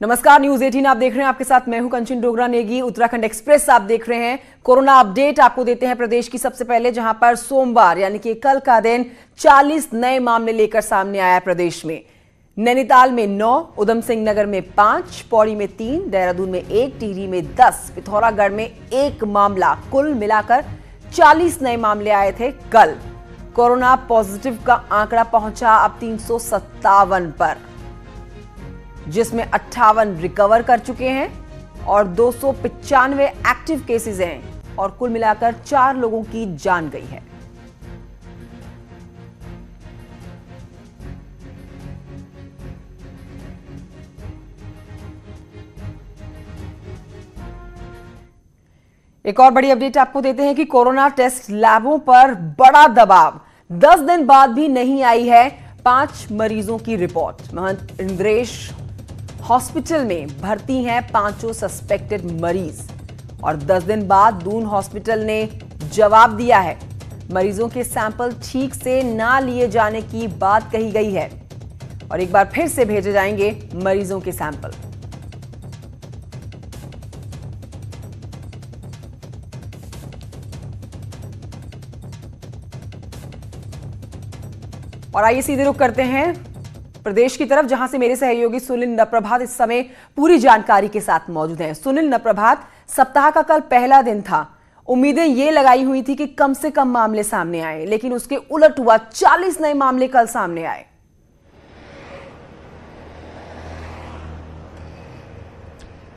नमस्कार, न्यूज 18 आप देख रहे हैं। आपके साथ मैं हूं कंचन डोगरा नेगी। उत्तराखंड एक्सप्रेस आप देख रहे हैं। कोरोना अपडेट आपको देते हैं प्रदेश की। सबसे पहले जहां पर सोमवार यानी कि कल का दिन 40 नए मामले लेकर सामने आया प्रदेश में। नैनीताल में 9, उधम सिंह नगर में 5, पौड़ी में 3, देहरादून में 1, टिहरी में 10, पिथौरागढ़ में 1 मामला। कुल मिलाकर 40 नए मामले आए थे कल। कोरोना पॉजिटिव का आंकड़ा पहुंचा अब 357 पर, जिसमें 58 रिकवर कर चुके हैं और 295 एक्टिव केसेस हैं और कुल मिलाकर 4 लोगों की जान गई है। एक और बड़ी अपडेट आपको देते हैं कि कोरोना टेस्ट लैबों पर बड़ा दबाव। 10 दिन बाद भी नहीं आई है 5 मरीजों की रिपोर्ट। महंत इंद्रेश हॉस्पिटल में भर्ती हैं 5 सस्पेक्टेड मरीज और 10 दिन बाद दून हॉस्पिटल ने जवाब दिया है। मरीजों के सैंपल ठीक से ना लिए जाने की बात कही गई है और एक बार फिर से भेजे जाएंगे मरीजों के सैंपल। और आइए सीधे रुख करते हैं प्रदेश की तरफ, जहां से मेरे सहयोगी सुनील नप्रभात इस समय पूरी जानकारी के साथ मौजूद हैं। सुनील नप्रभात, सप्ताह का कल पहला दिन था। उम्मीदें ये लगाई हुई थी कि कम से कम मामले सामने आए, लेकिन उसके उलट हुआ। 40 नए मामले कल सामने आए।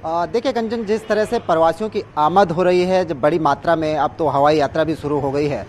देखिए कंचन, जिस तरह से प्रवासियों की आमद हो रही है जब बड़ी मात्रा में, अब तो हवाई यात्रा भी शुरू हो गई है।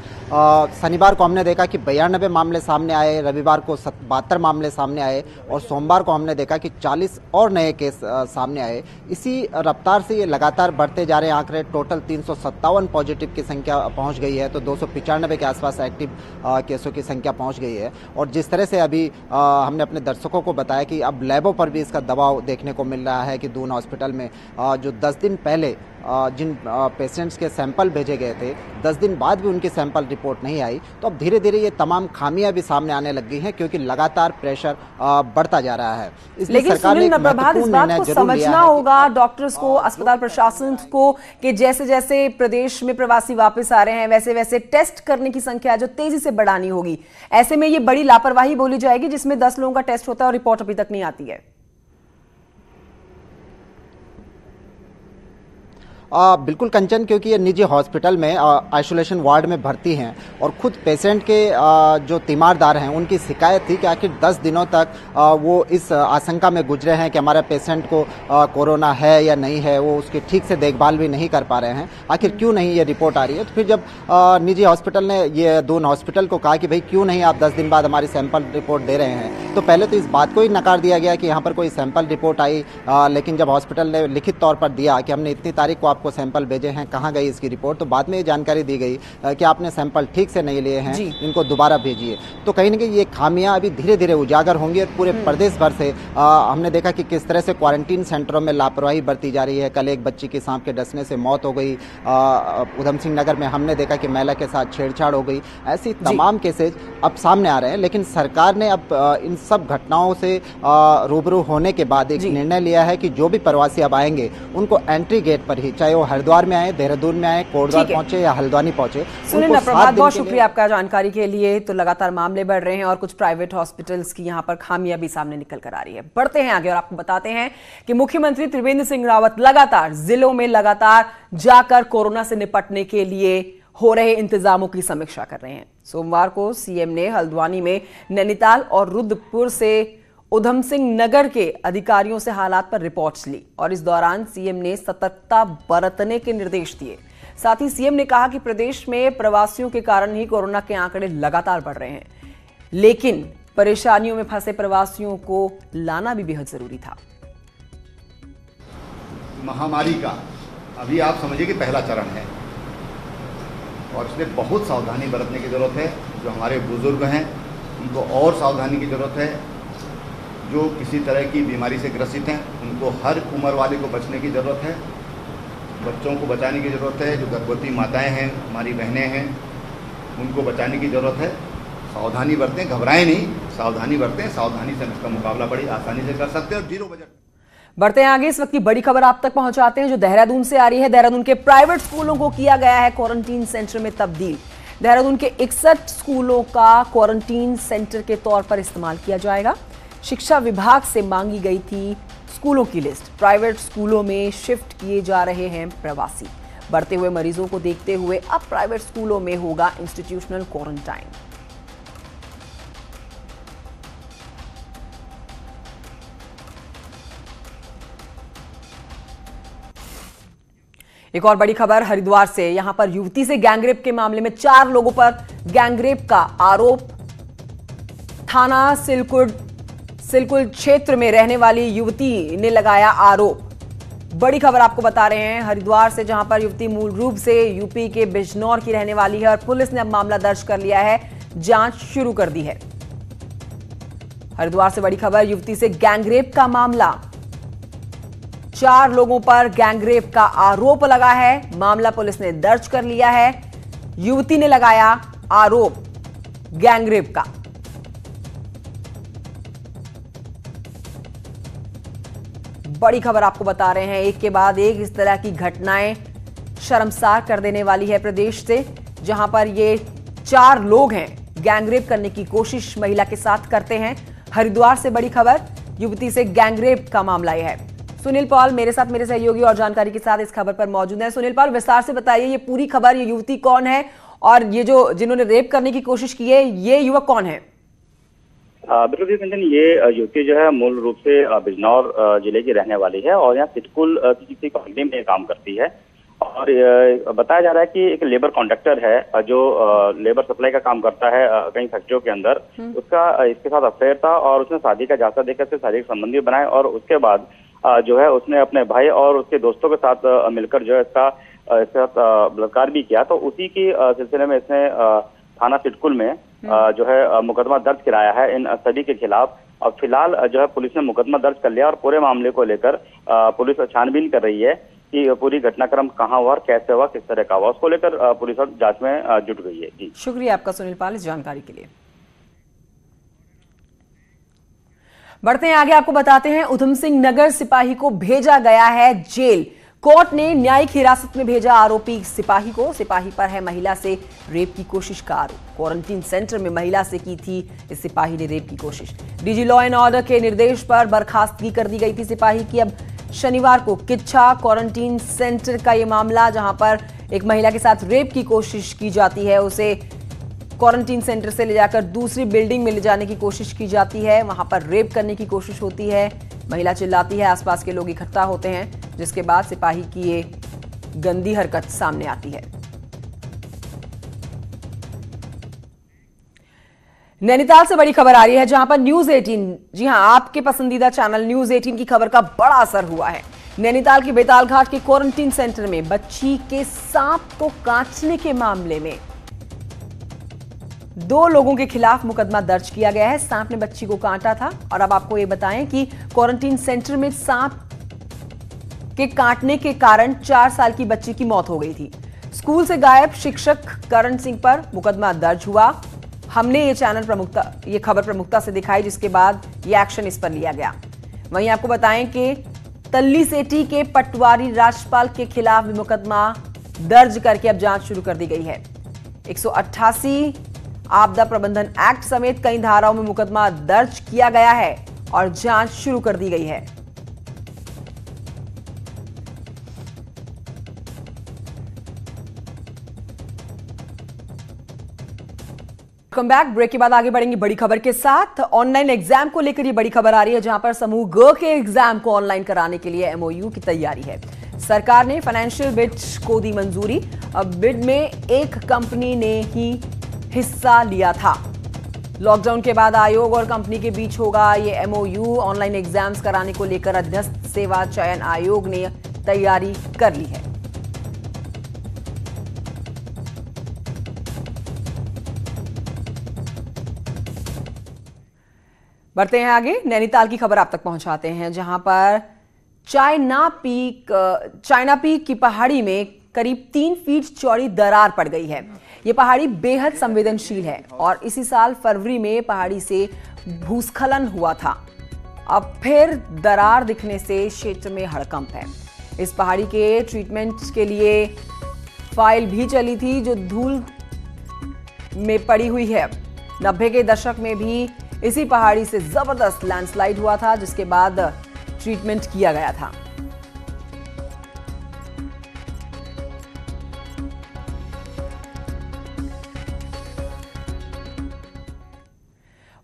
शनिवार को हमने देखा कि 92 मामले सामने आए, रविवार को 72 मामले सामने आए और सोमवार को हमने देखा कि 40 और नए केस सामने आए। इसी रफ्तार से ये लगातार बढ़ते जा रहे हैं आंकड़े। टोटल 357 पॉजिटिव की संख्या पहुंच गई है, तो 295 के आसपास एक्टिव केसों की संख्या पहुंच गई है। और जिस तरह से अभी हमने अपने दर्शकों को बताया कि अब लैबों पर भी इसका दबाव देखने को मिल रहा है कि दून हॉस्पिटल में जो 10 दिन पहले जिन पेशेंट्स के सैंपल भेजे गए थे, 10 दिन बाद भी उनकी सैंपल रिपोर्ट नहीं आई। तो अब धीरे धीरे ये तमाम खामियां भी सामने आने लग गई हैं, क्योंकि लगातार प्रेशर बढ़ता जा रहा है। लेकिन सुनील नप्रभात, इस बात को समझना होगा डॉक्टर्स को, अस्पताल प्रशासन को, कि जैसे जैसे प्रदेश में प्रवासी वापस आ रहे हैं वैसे वैसे टेस्ट करने की संख्या जो तेजी से बढ़ानी होगी। ऐसे में ये बड़ी लापरवाही बोली जाएगी जिसमें 10 लोगों का टेस्ट होता है और रिपोर्ट अभी तक नहीं आती है। बिल्कुल कंचन, क्योंकि ये निजी हॉस्पिटल में आइसोलेशन वार्ड में भर्ती हैं और खुद पेशेंट के जो तीमारदार हैं उनकी शिकायत थी कि आखिर 10 दिनों तक वो इस आशंका में गुजरे हैं कि हमारे पेशेंट को कोरोना है या नहीं है। वो उसकी ठीक से देखभाल भी नहीं कर पा रहे हैं। आखिर क्यों नहीं ये रिपोर्ट आ रही है? तो फिर जब निजी हॉस्पिटल ने ये दून हॉस्पिटल को कहा कि भाई क्यों नहीं आप 10 दिन बाद हमारी सैंपल रिपोर्ट दे रहे हैं, तो पहले तो इस बात को ही नकार दिया गया कि यहाँ पर कोई सैंपल रिपोर्ट आई। लेकिन जब हॉस्पिटल ने लिखित तौर पर दिया कि हमने इतनी तारीख को को सैंपल भेजे हैं, कहां गई इसकी रिपोर्ट, तो बाद में ये जानकारी दी गई कि आपने सैंपल ठीक से नहीं लिए हैं, इनको दोबारा भेजिए। तो कहीं ना कहीं ये खामियां अभी धीरे धीरे उजागर होंगी और पूरे प्रदेश भर से हमने देखा कि किस तरह से क्वारंटीन सेंटरों में लापरवाही बरती जा रही है। कल एक बच्ची की सांप के डसने से मौत हो गई। उधम सिंह नगर में हमने देखा कि महिला के साथ छेड़छाड़ हो गई। ऐसी तमाम केसेज अब सामने आ रहे हैं। लेकिन सरकार ने अब इन सब घटनाओं से रूबरू होने के बाद एक निर्णय लिया है कि जो भी प्रवासी अब आएंगे उनको एंट्री गेट पर ही, चाहे वो हरिद्वार में आए, देहरादून में आए, कोटद्वार पहुंचे या हल्द्वानी पहुंचे। सुनील नप्रभात, बहुत शुक्रिया आपका जानकारी के लिए। तो लगातार मामले बढ़ रहे हैं और कुछ प्राइवेट हॉस्पिटल्स की यहां पर खामियां भी सामने निकल कर आ रही है। बढ़ते हैं आगे और आपको बताते हैं कि मुख्यमंत्री त्रिवेंद्र सिंह रावत लगातार जिलों में जाकर कोरोना से निपटने के लिए हो रहे इंतजामों की समीक्षा कर रहे हैं। सोमवार को सीएम ने हल्द्वानी में, नैनीताल और रुद्रपुर से उधम सिंह नगर के अधिकारियों से हालात पर रिपोर्ट्स ली और इस दौरान सीएम ने सतर्कता बरतने के निर्देश दिए। साथ ही सीएम ने कहा कि प्रदेश में प्रवासियों के कारण ही कोरोना के आंकड़े लगातार बढ़ रहे हैं, लेकिन परेशानियों में फंसे प्रवासियों को लाना भी बेहद जरूरी था। महामारी का अभी आप समझिए कि पहला चरण है और इसमें बहुत सावधानी बरतने की जरूरत है। जो हमारे बुजुर्ग हैं उनको और सावधानी की जरूरत है। जो किसी तरह की बीमारी से ग्रसित हैं उनको, हर उम्र वाले को बचने की ज़रूरत है। बच्चों को बचाने की ज़रूरत है। जो गर्भवती माताएं हैं, हमारी बहनें हैं, उनको बचाने की ज़रूरत है। सावधानी बरतें, घबराएं नहीं, सावधानी बरतें। सावधानी से इसका मुकाबला बड़ी आसानी से कर सकते हैं और जीरो बजट। बढ़ते हैं आगे। इस वक्त की बड़ी खबर आप तक पहुंचाते हैं जो देहरादून से आ रही है। देहरादून के प्राइवेट स्कूलों को किया गया है क्वारंटीन सेंटर में तब्दील। देहरादून के 61 स्कूलों का क्वारंटीन सेंटर के तौर पर इस्तेमाल किया जाएगा। शिक्षा विभाग से मांगी गई थी स्कूलों की लिस्ट। प्राइवेट स्कूलों में शिफ्ट किए जा रहे हैं प्रवासी। बढ़ते हुए मरीजों को देखते हुए अब प्राइवेट स्कूलों में होगा इंस्टीट्यूशनल क्वारंटाइन। एक और बड़ी खबर हरिद्वार से। यहां पर युवती से गैंगरेप के मामले में 4 लोगों पर गैंगरेप का आरोप। थाना सिलकुल क्षेत्र में रहने वाली युवती ने लगाया आरोप। बड़ी खबर आपको बता रहे हैं हरिद्वार से, जहां पर युवती मूल रूप से यूपी के बिजनौर की रहने वाली है और पुलिस ने अब मामला दर्ज कर लिया है, जांच शुरू कर दी है। हरिद्वार से बड़ी खबर, युवती से गैंगरेप का मामला। 4 लोगों पर गैंगरेप का आरोप लगा है। मामला पुलिस ने दर्ज कर लिया है। युवती ने लगाया आरोप गैंगरेप का। बड़ी खबर आपको बता रहे हैं, एक के बाद एक इस तरह की घटनाएं शर्मसार कर देने वाली है प्रदेश से, जहां पर ये 4 लोग हैं गैंगरेप करने की कोशिश महिला के साथ करते हैं। हरिद्वार से बड़ी खबर, युवती से गैंगरेप का मामला यह है। सुनील पॉल मेरे साथ, मेरे सहयोगी और जानकारी के साथ इस खबर पर मौजूद है। सुनील पॉल, विस्तार से बताइए ये पूरी खबर, ये युवती कौन है और ये जिन्होंने रेप करने की कोशिश की है, ये युवक कौन है? बिल्कुल कंचन, ये युवती जो है मूल रूप से बिजनौर जिले की रहने वाली है और यहाँ सिटकुल की किसी कंपनी में काम करती है। और बताया जा रहा है कि एक लेबर कॉन्ट्रैक्टर है जो लेबर सप्लाई का काम करता है कई फैक्ट्रियों के अंदर, उसका इसके साथ अफेयर था और उसने शादी का जायजा देकर से शारीरिक संबंधी बनाए और उसके बाद जो है उसने अपने भाई और उसके दोस्तों के साथ मिलकर जो है इसके साथ बलात्कार भी किया। तो उसी की सिलसिले में इसने थाना सिटकुल में जो है मुकदमा दर्ज कराया है इन सभी के खिलाफ। और फिलहाल जो है पुलिस ने मुकदमा दर्ज कर लिया और पूरे मामले को लेकर पुलिस छानबीन कर रही है कि पूरी घटनाक्रम कहाँ हुआ और कैसे हुआ, किस तरह का हुआ, उसको लेकर पुलिस जांच में जुट गई है। जी, शुक्रिया आपका सुनील पाल इस जानकारी के लिए। बढ़ते हैं आगे, आपको बताते हैं उधम सिंह नगर सिपाही को भेजा गया है जेल। कोर्ट ने न्यायिक हिरासत में भेजा आरोपी सिपाही को। सिपाही पर है महिला से रेप की कोशिश का आरोप। क्वारंटीन सेंटर में महिला से की थी इस सिपाही ने रेप की कोशिश। डीजी लॉ एंड ऑर्डर के निर्देश पर बर्खास्तगी कर दी गई थी सिपाही की। अब शनिवार को किच्छा क्वारंटीन सेंटर का यह मामला, जहां पर एक महिला के साथ रेप की कोशिश की जाती है, उसे क्वारंटीन सेंटर से ले जाकर दूसरी बिल्डिंग में ले जाने की कोशिश की जाती है। वहां पर रेप करने की कोशिश होती है, महिला चिल्लाती है, आसपास के लोग इकट्ठा होते हैं, जिसके बाद सिपाही की ये गंदी हरकत सामने आती है। नैनीताल से बड़ी खबर आ रही है, जहां पर न्यूज 18, जी हां, आपके पसंदीदा चैनल न्यूज 18 की खबर का बड़ा असर हुआ है। नैनीताल के बेताल घाट के क्वारंटीन सेंटर में बच्ची के सांप को काटने के मामले में 2 लोगों के खिलाफ मुकदमा दर्ज किया गया है। सांप ने बच्ची को काटा था और अब आपको यह बताएं कि क्वारंटीन सेंटर में सांप के काटने के कारण 4 साल की बच्ची की मौत हो गई थी। स्कूल से गायब शिक्षक करण सिंह पर मुकदमा दर्ज हुआ। हमने ये खबर प्रमुखता से दिखाई, जिसके बाद ये एक्शन इस पर लिया गया। वहीं आपको बताएं कि तल्ली सेठी के पटवारी राजपाल के खिलाफ भी मुकदमा दर्ज करके अब जांच शुरू कर दी गई है। 188 आपदा प्रबंधन एक्ट समेत कई धाराओं में मुकदमा दर्ज किया गया है और जांच शुरू कर दी गई है। Welcome back. ब्रेक के बाद आगे बढ़ेंगे बड़ी खबर के साथ। ऑनलाइन एग्जाम को लेकर ये बड़ी खबर आ रही है, जहां पर समूह ग के एग्जाम को ऑनलाइन कराने के लिए एमओयू की तैयारी है। सरकार ने फाइनेंशियल बिड को दी मंजूरी। अब बिड में एक कंपनी ने ही हिस्सा लिया था। लॉकडाउन के बाद आयोग और कंपनी के बीच होगा ये एमओयू। ऑनलाइन एग्जाम्स कराने को लेकर अधीनस्थ सेवा चयन आयोग ने तैयारी कर ली है। बढ़ते हैं आगे, नैनीताल की खबर आप तक पहुंचाते हैं, जहां पर चाइना पीक की पहाड़ी में करीब 3 फीट चौड़ी दरार पड़ गई है। यह पहाड़ी बेहद संवेदनशील है और इसी साल फरवरी में पहाड़ी से भूस्खलन हुआ था। अब फिर दरार दिखने से क्षेत्र में हड़कंप है। इस पहाड़ी के ट्रीटमेंट के लिए फाइल भी चली थी जो धूल में पड़ी हुई है। 90 के दशक में भी इसी पहाड़ी से जबरदस्त लैंडस्लाइड हुआ था, जिसके बाद ट्रीटमेंट किया गया था।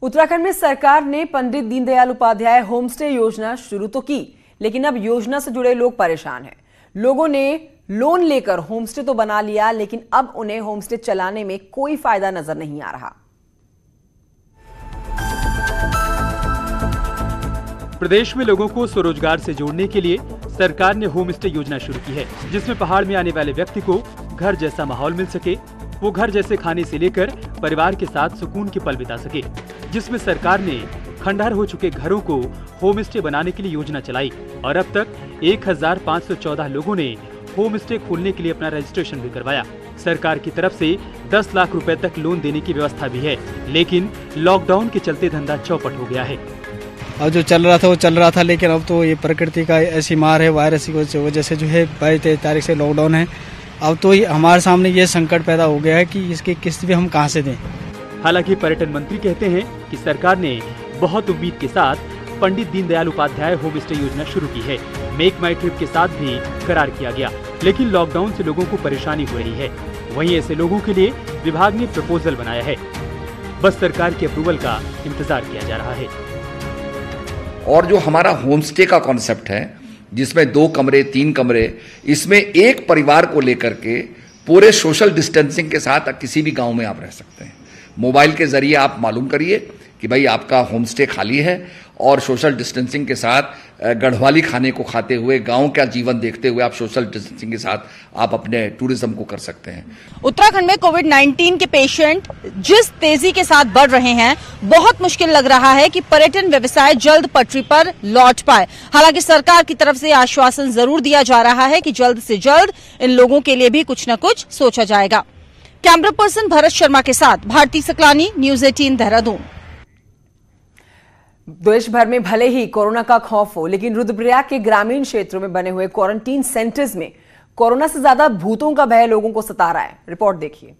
उत्तराखंड में सरकार ने पंडित दीनदयाल उपाध्याय होमस्टे योजना शुरू तो की, लेकिन अब योजना से जुड़े लोग परेशान हैं। लोगों ने लोन लेकर होमस्टे तो बना लिया, लेकिन अब उन्हें होमस्टे चलाने में कोई फायदा नजर नहीं आ रहा। प्रदेश में लोगों को स्वरोजगार से जोड़ने के लिए सरकार ने होम स्टे योजना शुरू की है, जिसमें पहाड़ में आने वाले व्यक्ति को घर जैसा माहौल मिल सके, वो घर जैसे खाने से लेकर परिवार के साथ सुकून के पल बिता सके। जिसमें सरकार ने खंडहर हो चुके घरों को होम स्टे बनाने के लिए योजना चलाई और अब तक 1514 लोगों ने होम स्टे खोलने के लिए अपना रजिस्ट्रेशन भी करवाया। सरकार की तरफ से 10 लाख रुपए तक लोन देने की व्यवस्था भी है, लेकिन लॉकडाउन के चलते धंधा चौपट हो गया है। अब जो चल रहा था वो चल रहा था, लेकिन अब तो ये प्रकृति का ऐसी मार है, वायरस की वजह से जो है 22 तारीख से लॉकडाउन है। अब तो हमारे सामने ये संकट पैदा हो गया है कि इसकी किस्त भी हम कहां से दें। हालांकि पर्यटन मंत्री कहते हैं कि सरकार ने बहुत उम्मीद के साथ पंडित दीनदयाल उपाध्याय होम स्टे योजना शुरू की है। मेक माई ट्रिप के साथ भी करार किया गया, लेकिन लॉकडाउन से लोगों को परेशानी हो रही है। वहीं ऐसे लोगों के लिए विभाग ने प्रपोजल बनाया है, बस सरकार के अप्रूवल का इंतजार किया जा रहा है। और जो हमारा होम स्टे का कॉन्सेप्ट है, जिसमें 2 कमरे 3 कमरे, इसमें एक परिवार को लेकर के पूरे सोशल डिस्टेंसिंग के साथ किसी भी गांव में आप रह सकते हैं। मोबाइल के जरिए आप मालूम करिए कि भाई आपका होम स्टे खाली है और सोशल डिस्टेंसिंग के साथ गढ़वाली खाने को खाते हुए, गांव का जीवन देखते हुए आप सोशल डिस्टेंसिंग के साथ आप अपने टूरिज्म को कर सकते हैं। उत्तराखंड में कोविड-19 के पेशेंट जिस तेजी के साथ बढ़ रहे हैं, बहुत मुश्किल लग रहा है कि पर्यटन व्यवसाय जल्द पटरी पर लौट पाए। हालांकि सरकार की तरफ से आश्वासन जरूर दिया जा रहा है कि जल्द से जल्द इन लोगों के लिए भी कुछ न कुछ सोचा जाएगा। कैमरा पर्सन भरत शर्मा के साथ भारती सकलानी, न्यूज 18 देहरादून। देश भर में भले ही कोरोना का खौफ हो, लेकिन रुद्रप्रयाग के ग्रामीण क्षेत्रों में बने हुए क्वारंटीन सेंटर्स में कोरोना से ज्यादा भूतों का भय लोगों को सता रहा है। रिपोर्ट देखिए।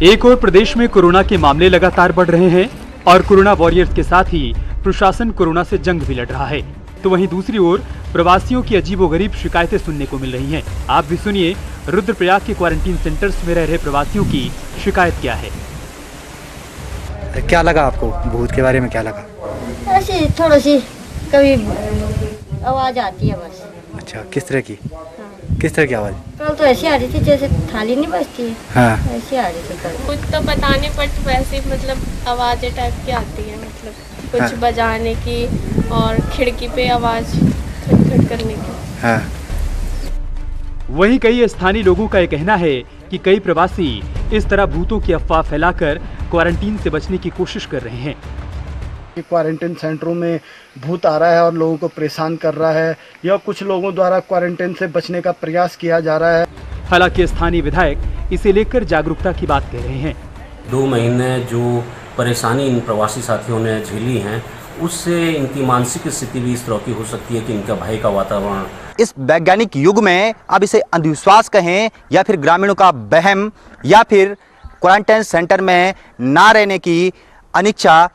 एक और प्रदेश में कोरोना के मामले लगातार बढ़ रहे हैं और कोरोना वॉरियर्स के साथ ही प्रशासन कोरोना से जंग भी लड़ रहा है, तो वहीं दूसरी ओर प्रवासियों की अजीबोगरीब शिकायतें सुनने को मिल रही हैं। आप भी सुनिए रुद्रप्रयाग के क्वारंटीन सेंटर्स में रह रहे प्रवासियों की शिकायत क्या है। क्या लगा आपको? भूत के बारे में क्या लगा? ऐसी थोड़ी सी कभी आवाज आती है बस। अच्छा, किस तरह की? किस तरह की आवाज? कल तो ऐसी आ रही थी जैसे थाली नहीं बजती है। हाँ। ऐसी आ रही थी कल। कुछ तो पता नहीं, बट वैसे मतलब आवाजें टाइप की आती है, मतलब कुछ हाँ। बजाने की और खिड़की पे आवाज खटखट करने की। हाँ। वहीं कई स्थानीय लोगों का यह कहना है कि कई प्रवासी इस तरह भूतों की अफवाह फैलाकर क्वारंटीन से बचने की कोशिश कर रहे हैं। क्वारंटीन सेंटरों में भूत आ रहा है और लोगों को परेशान कर रहा है, या कुछ लोगों द्वारा क्वारंटीन से बचने का प्रयास किया जा रहा है। हालांकि स्थानीय विधायक इसे लेकर जागरूकता की बात कह रहे हैं। 2 महीने जो परेशानी इन प्रवासी साथियों ने झेली है, उससे इनकी मानसिक स्थिति भी इस तरह की हो सकती है कि इनका भय का वातावरण। इस वैज्ञानिक युग में अब इसे अंधविश्वास कहें या फिर ग्रामीणों का वहम या फिर क्वारंटाइन सेंटर में ना रहने की अनिच्छा,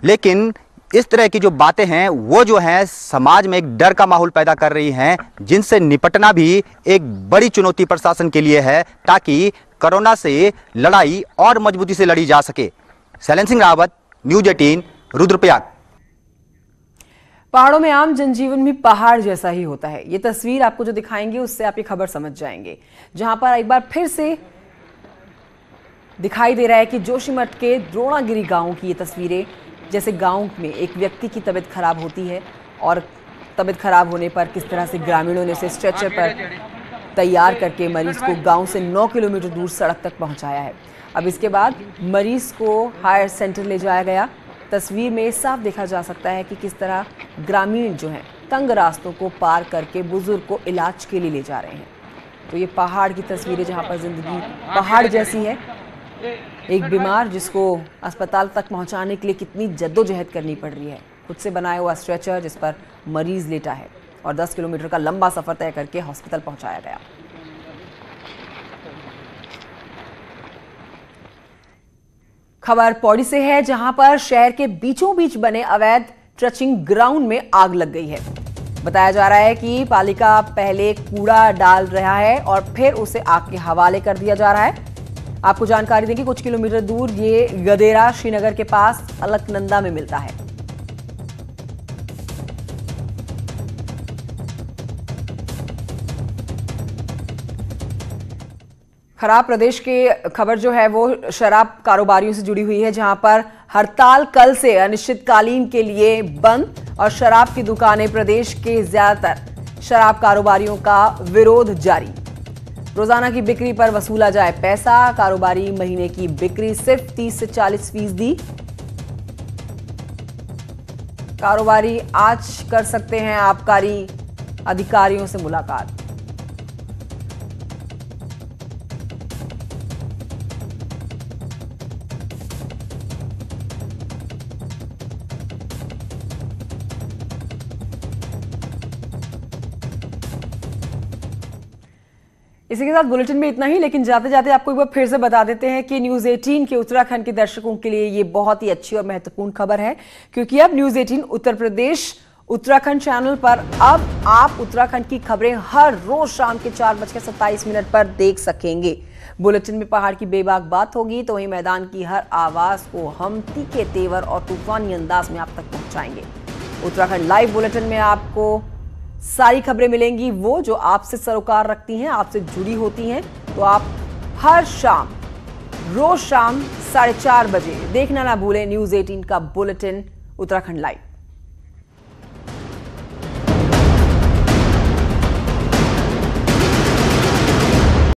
लेकिन इस तरह की जो बातें हैं वो जो हैं समाज में एक डर का माहौल पैदा कर रही हैं, जिनसे निपटना भी एक बड़ी चुनौती प्रशासन के लिए है, ताकि कोरोना से लड़ाई और मजबूती से लड़ी जा सके। शैलेन सिंह रावत, न्यूज 18, रुद्रप्रयाग। पहाड़ों में आम जनजीवन भी पहाड़ जैसा ही होता है। ये तस्वीर आपको जो दिखाएंगे उससे आप ये खबर समझ जाएंगे, जहां पर एक बार फिर से दिखाई दे रहा है कि जोशीमठ के द्रोणागिरी गांव की ये तस्वीरें, जैसे गांव में एक व्यक्ति की तबीयत खराब होती है और तबीयत खराब होने पर किस तरह से ग्रामीणों ने इसे स्ट्रेचर पर तैयार करके मरीज को गांव से 9 किलोमीटर दूर सड़क तक पहुंचाया है। अब इसके बाद मरीज को हायर सेंटर ले जाया गया। तस्वीर में साफ देखा जा सकता है कि किस तरह ग्रामीण जो हैं तंग रास्तों को पार करके बुजुर्ग को इलाज के लिए ले जा रहे हैं। तो ये पहाड़ की तस्वीरें जहां पर जिंदगी पहाड़ जैसी है, एक बीमार जिसको अस्पताल तक पहुंचाने के लिए कितनी जद्दोजहद करनी पड़ रही है। खुद से बनाया हुआ स्ट्रेचर जिस पर मरीज लेटा है और 10 किलोमीटर का लंबा सफर तय करके हॉस्पिटल पहुंचाया गया। खबर पौड़ी से है, जहां पर शहर के बीचों बीच बने अवैध ट्रचिंग ग्राउंड में आग लग गई है। बताया जा रहा है कि पालिका पहले कूड़ा डाल रहा है और फिर उसे आग के हवाले कर दिया जा रहा है। आपको जानकारी दें कि कुछ किलोमीटर दूर ये गदेरा श्रीनगर के पास अलकनंदा में मिलता है। खराब प्रदेश की खबर जो है वो शराब कारोबारियों से जुड़ी हुई है, जहां पर हड़ताल कल से अनिश्चितकालीन के लिए बंद और शराब की दुकानें प्रदेश के ज्यादातर शराब कारोबारियों का विरोध जारी। रोजाना की बिक्री पर वसूला जाए पैसा, कारोबारी महीने की बिक्री सिर्फ 30 से 40%। कारोबारी आज कर सकते हैं आबकारी अधिकारियों से मुलाकात। इसी के साथ बुलेटिन में इतना ही, लेकिन जाते जाते आपको एक बार फिर से बता देते हैं कि न्यूज 18 के उत्तराखंड के दर्शकों के लिए ये बहुत ही अच्छी और महत्वपूर्ण खबर है, क्योंकि अब न्यूज 18 उत्तर प्रदेश उत्तराखंड चैनल पर अब आप उत्तराखंड की खबरें हर रोज शाम के 4:27 पर देख सकेंगे। बुलेटिन में पहाड़ की बेबाक बात होगी, तो वहीं मैदान की हर आवाज को हम तीखे तेवर और तूफानी अंदाज में आप तक पहुंचाएंगे। उत्तराखंड लाइव बुलेटिन में आपको सारी खबरें मिलेंगी, वो जो आपसे सरोकार रखती हैं, आपसे जुड़ी होती हैं। तो आप हर शाम, रोज शाम 4:30 बजे देखना ना भूलें न्यूज 18 का बुलेटिन उत्तराखंड लाइव।